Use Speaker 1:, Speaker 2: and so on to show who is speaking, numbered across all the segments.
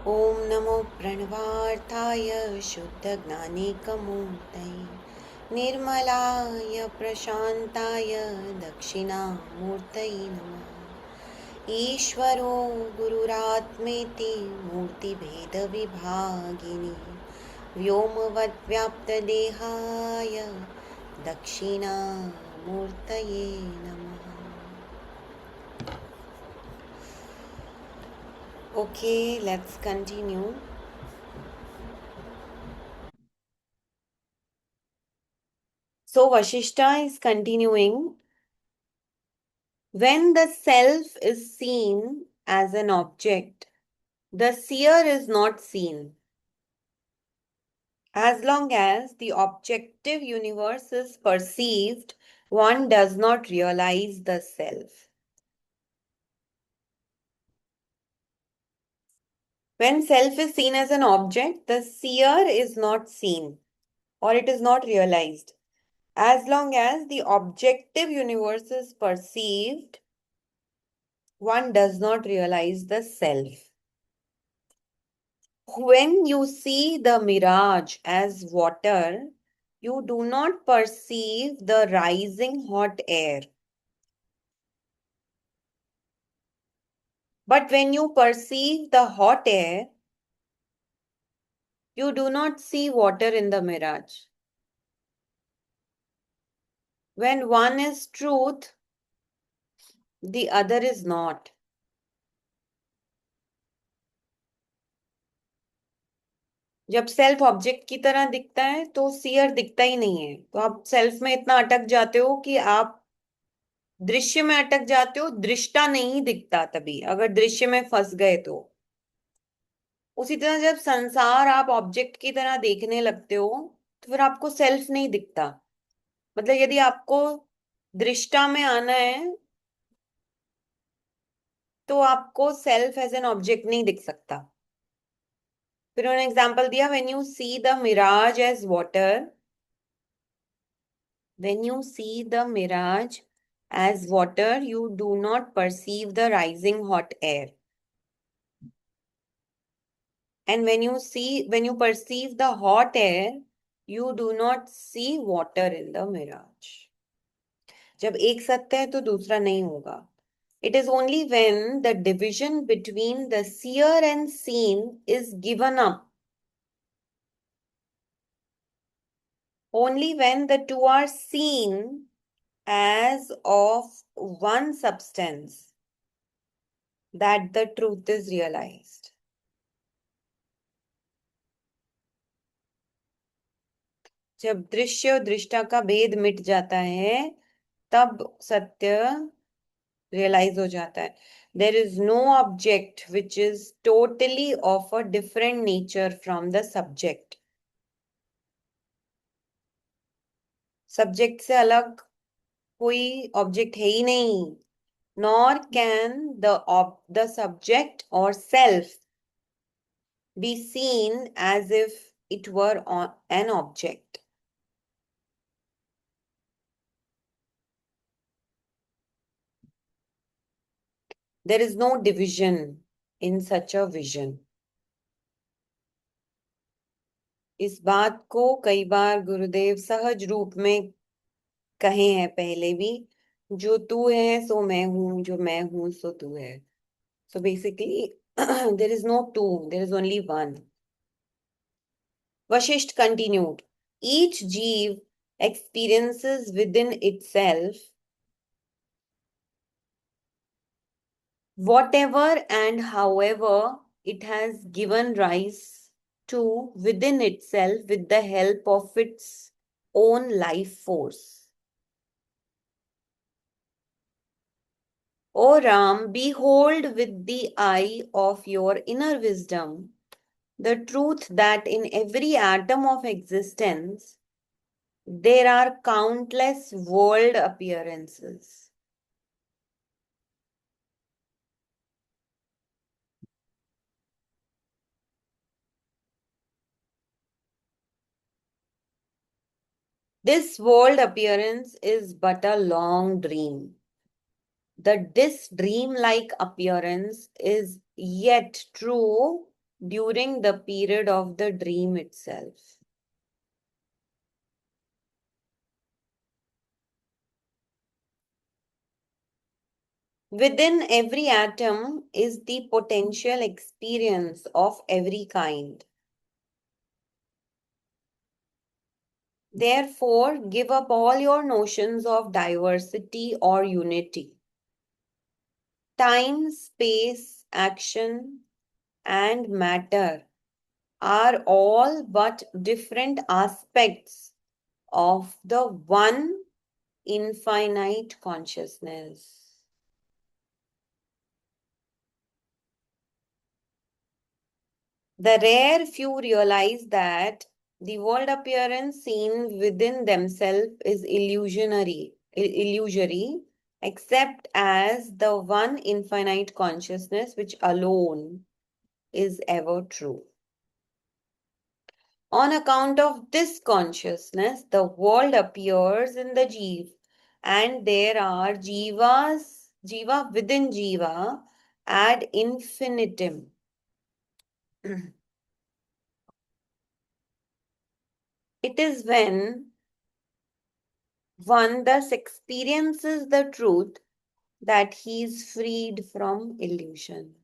Speaker 1: ॐ नमो प्रणवार्थाय शुद्धज्ञानेकमूर्तये निर्मलाय प्रशान्ताय दक्षिणामूर्तये नमः। ईश्वरो गुरुरात्मेति मूर्तिभेदविभागिनि व्योमवद्व्याप्तदेहाय दक्षिणामूर्तये नमः। Okay, let's continue. So Vashishta is continuing. When the self is seen as an object, the seer is not seen. As long as the objective universe is perceived, one does not realize the self. When self is seen as an object, the seer is not seen or it is not realized. As long as the objective universe is perceived, one does not realize the self. When you see the mirage as water, you do not perceive the rising hot air. But when you perceive the hot air, you do not see water in the mirage. When one is truth, the other is not. जब self object की तरह दिखता है तो shear दिखता ही नहीं है। तो आप सेल्फ में इतना अटक जाते हो कि आप दृश्य में अटक जाते हो, दृष्टा नहीं दिखता। तभी अगर दृश्य में फंस गए तो उसी तरह जब संसार आप ऑब्जेक्ट की तरह देखने लगते हो तो फिर आपको सेल्फ नहीं दिखता। मतलब यदि आपको दृष्टा में आना है तो आपको सेल्फ एज एन ऑब्जेक्ट नहीं दिख सकता। फिर उन्होंने एग्जांपल दिया, when you see the mirage as water, when you see the mirage as water you do not perceive the rising hot air, and when you perceive the hot air you do not see water in the mirage. जब एक सत्य है तो दूसरा नहीं होगा. It is only when the division between the seer and seen is given up, only when the two are seen as of one substance, that the truth is realized. जब दृश्य और दृष्टा का भेद मिट जाता है तब सत्य रियलाइज हो जाता है. There is no object which is totally of a different nature from the subject. Subject से अलग कोई ऑब्जेक्ट है ही नहीं. Nor can the subject or self be seen as if it were an object. There is no division in such a vision. इस बात को कई बार गुरुदेव सहज रूप में कहे हैं पहले भी. जो तू है सो मैं हूं, जो मैं हूं सो तू है. So basically there is no two, there is only one. Vashisht continued, each jeev experiences within itself whatever and however it has given rise to within itself with the help of its own life force. O Ram, behold with the eye of your inner wisdom the truth that in every atom of existence there are countless world appearances. This world appearance is but a long dream. This dream-like appearance is yet true during the period of the dream itself. Within every atom is the potential experience of every kind. Therefore, give up all your notions of diversity or unity. Time, space, action, and matter are all but different aspects of the one infinite consciousness. The rare few realize that the world appearance seen within themselves is illusory, except as the one infinite consciousness which alone is ever true. On account of this consciousness, the world appears in the Jeev, and there are Jiva within Jiva ad infinitum. It is when one thus experiences the truth that he is freed from illusion.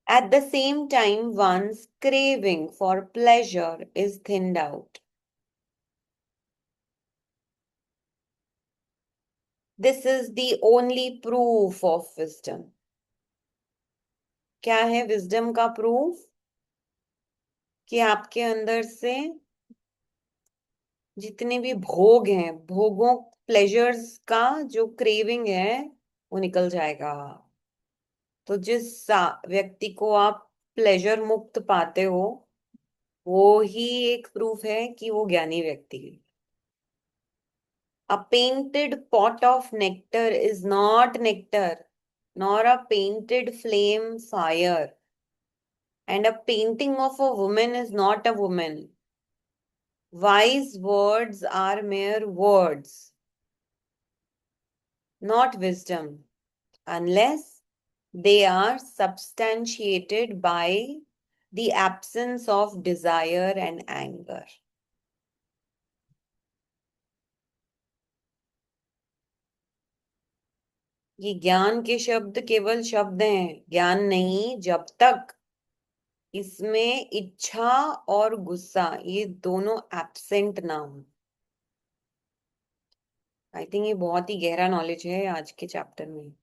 Speaker 1: At the same time, one's craving for pleasure is thinned out. This is the only proof of wisdom. क्या है wisdom का proof? कि आपके अंदर से जितने भी भोग हैं, भोगों, प्लेजर्स का जो क्रेविंग है वो निकल जाएगा। तो व्यक्ति को आप प्लेजर मुक्त पाते हो, वो ही एक प्रूफ है कि वो ज्ञानी व्यक्ति है। A painted pot of nectar is not nectar, nor a painted flame fire. And a painting of a woman is not a woman. Wise words are mere words, not wisdom, unless they are substantiated by the absence of desire and anger. ये ज्ञान के शब्द केवल शब्द हैं, ज्ञान नहीं जब तक इसमें इच्छा और गुस्सा ये दोनों एब्सेंट ना हो। आई थिंक ये बहुत ही गहरा नॉलेज है आज के चैप्टर में।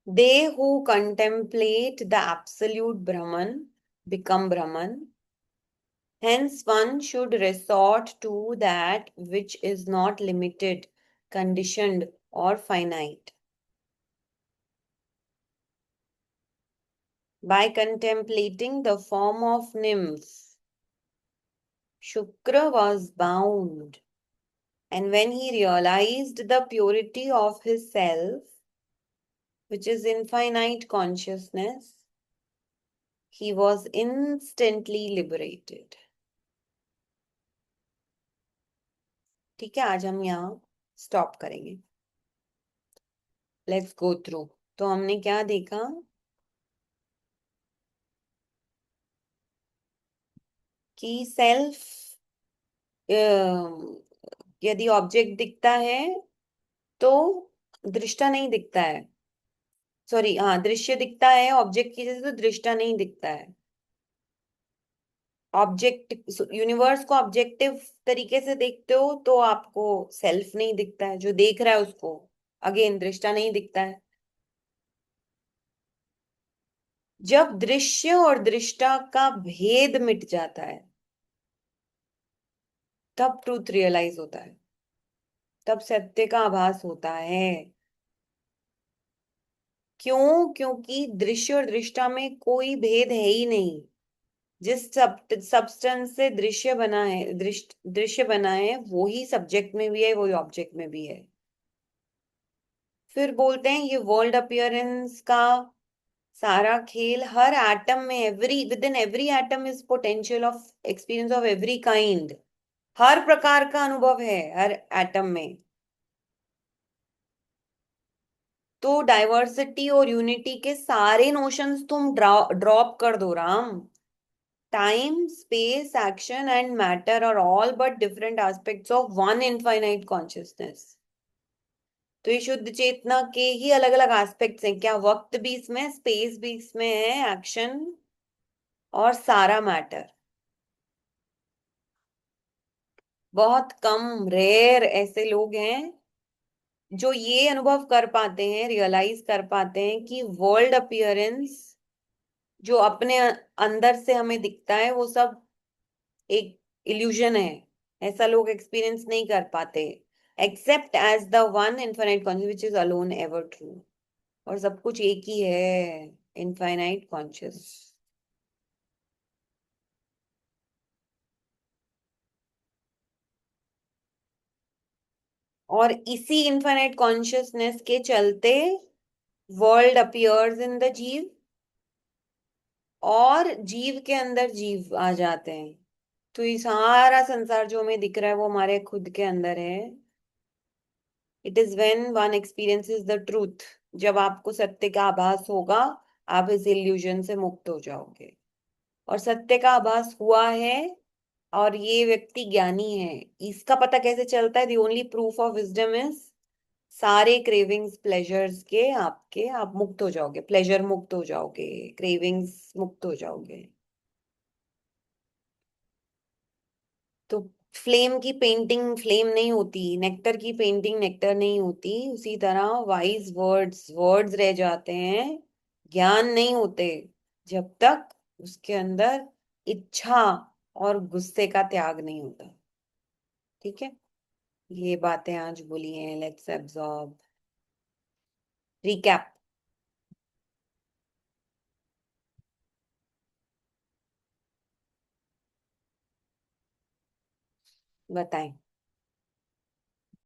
Speaker 1: They who contemplate the absolute Brahman become Brahman. Hence, one should resort to that which is not limited, conditioned, or finite. By contemplating the form of nymph, Shukra was bound, and when he realized the purity of his self, which is infinite consciousness, he was instantly liberated. ठीक है, आज हम यहाँ stop करेंगे। Let's go through. तो हमने क्या देखा कि सेल्फ यदि ऑब्जेक्ट दिखता है तो दृष्टा नहीं दिखता है। सॉरी, हाँ, दृश्य दिखता है ऑब्जेक्ट की जैसे, तो दृष्टा नहीं दिखता है। ऑब्जेक्ट यूनिवर्स को ऑब्जेक्टिव तरीके से देखते हो तो आपको सेल्फ नहीं दिखता है, जो देख रहा है उसको अगेन दृष्टा नहीं दिखता है। जब दृश्य और दृष्टा का भेद मिट जाता है तब ट्रूथ रियलाइज होता है, तब सत्य का आभास होता है। क्यों? क्योंकि दृश्य और दृष्टा में कोई भेद है ही नहीं। जिस सब्सटेंस से दृश्य बना है, दृश्य बना है, वो ही सब्जेक्ट में भी है, वही ऑब्जेक्ट में भी है। फिर बोलते हैं ये वर्ल्ड अपीयरेंस का सारा खेल हर एटम में, every within every atom is potential of experience of every kind. हर प्रकार का अनुभव है हर एटम में। तो डाइवर्सिटी और यूनिटी के सारे नोशंस तुम ड्रॉप कर दो Ram. Time, space, action and matter are all but different aspects of one infinite consciousness. तो ये शुद्ध चेतना के ही अलग अलग एस्पेक्ट्स हैं क्या? वक्त भी इसमें, स्पेस भी इसमें है, एक्शन और सारा मैटर। बहुत कम, रेयर ऐसे लोग हैं जो ये अनुभव कर पाते हैं, रियलाइज कर पाते हैं कि वर्ल्ड अपीयरेंस जो अपने अंदर से हमें दिखता है वो सब एक इल्यूजन है। ऐसा लोग एक्सपीरियंस नहीं कर पाते, except as the one infinite conscious which is alone ever true. और सब कुछ एक ही है, इनफाइनाइट कॉन्शियस। और इसी इनफाइनाइट कॉन्शियसनेस के चलते वर्ल्ड अपीयर्स इन द जीव, और जीव के अंदर जीव आ जाते हैं। तो ये सारा संसार जो हमें दिख रहा है वो हमारे खुद के अंदर है। It is when one experiences the truth. जब आपको सत्य का आभास होगा, आप इस इल्यूजन से मुक्त हो जाओगे। और सत्य का आभास हुआ है, और ये व्यक्ति ज्ञानी है। इसका पता कैसे चलता है? The only proof of wisdom is सारे क्रेविंग्स प्लेजर्स के आपके, आप मुक्त हो जाओगे, प्लेजर मुक्त हो जाओगे, क्रेविंग्स मुक्त हो जाओगे। तो फ्लेम की पेंटिंग फ्लेम नहीं होती, नेक्टर की पेंटिंग नेक्टर नहीं होती। उसी तरह वाइज वर्ड्स वर्ड्स रह जाते हैं, ज्ञान नहीं होते जब तक उसके अंदर इच्छा और गुस्से का त्याग नहीं होता। ठीक है, ये बातें आज बोली हैं, लेट्स एब्जॉर्ब, रिकैप। बताएं।